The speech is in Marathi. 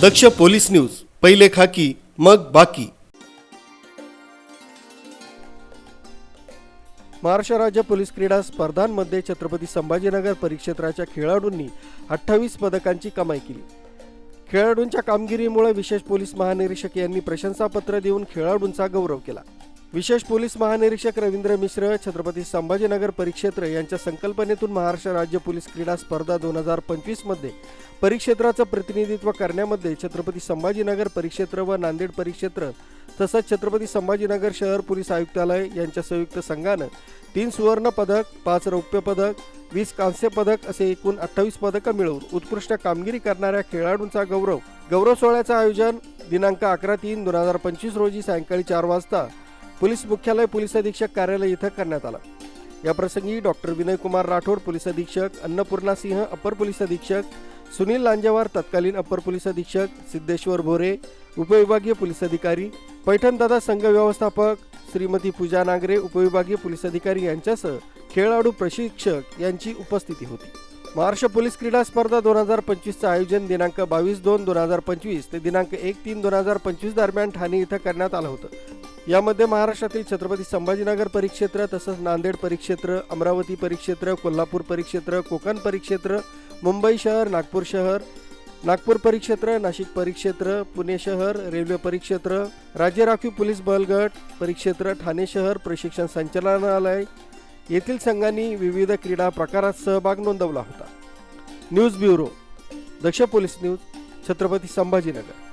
दक्ष पोलीस न्यूज, पहिले खाकी मग बाकी। महाराष्ट्र राज्य पोलीस क्रीडा स्पर्धांमध्ये छत्रपती संभाजीनगर परिक्षेत्राच्या खेळाडूंनी 28 पदकांची कमाई केली। खेळाडूंच्या कामगिरीमुळे विशेष पोलीस महानिरीक्षक यांनी प्रशंसापत्र देऊन खेळाडूंचा गौरव केला। विशेष पोलीस महानिरीक्षक रवींद्र मिश्र छत्रपती संभाजीनगर परिक्षेत्र यांच्या संकल्पनेतून महाराष्ट्र राज्य पोलीस क्रीडा स्पर्धा 2025 मध्ये परिक्षेत्राचं प्रतिनिधित्व करण्यामध्ये छत्रपती संभाजीनगर परिक्षेत्र व नांदेड परिक्षेत्र तसंच छत्रपती संभाजीनगर शहर पोलीस आयुक्तालय यांच्या संयुक्त संघानं 3 सुवर्ण पदक, 5 रौप्य पदक, 20 कांस्य पदक असे एकूण 28 पदकं मिळवून उत्कृष्ट कामगिरी करणाऱ्या खेळाडूंचा गौरव सोहळ्याचं आयोजन दिनांक 11/3/2025 रोजी सायंकाळी 4 वाजता पोलीस मुख्यालय पोलीस अधीक्षक कार्यालय इथं करण्यात आला। या प्रसंगी डॉक्टर विनय कुमार राठोड पोलीस अधीक्षक, अन्नपूर्णा सिंह अपर पोलीस अधीक्षक, सुनील लांजेवार तत्कालीन अपर पोलीस अधीक्षक, सिद्धेश्वर भोरे उपविभागीय पोलीस अधिकारी, पैठणदादा संघ व्यवस्थापक, श्रीमती पूजा नागरे उपविभागीय पोलीस अधिकारी यांच्यासह खेळाडू प्रशिक्षक यांची उपस्थिती होती। महाराष्ट्र पोलीस क्रीडा स्पर्धा 2025चं आयोजन दिनांक 22/2/2025 ते दिनांक 1/3/2025 दरम्यान ठाणे इथं करण्यात आलं होतं। यामध्ये महाराष्ट्रातील छत्रपती संभाजीनगर परिक्षेत्र तसंच नांदेड परिक्षेत्र, अमरावती परिक्षेत्र, कोल्हापूर परिक्षेत्र, कोकण परिक्षेत्र, मुंबई शहर, नागपूर शहर, नागपूर परिक्षेत्र, नाशिक परिक्षेत्र, पुणे शहर, रेल्वे परिक्षेत्र, राज्य राखीव पोलीस बल गट परिक्षेत्र, ठाणे शहर प्रशिक्षण संचालनालय येथील संघांनी विविध क्रीडा प्रकारात सहभाग नोंदवला होता। न्यूज ब्युरो, दक्ष पोलीस न्यूज, छत्रपती संभाजीनगर।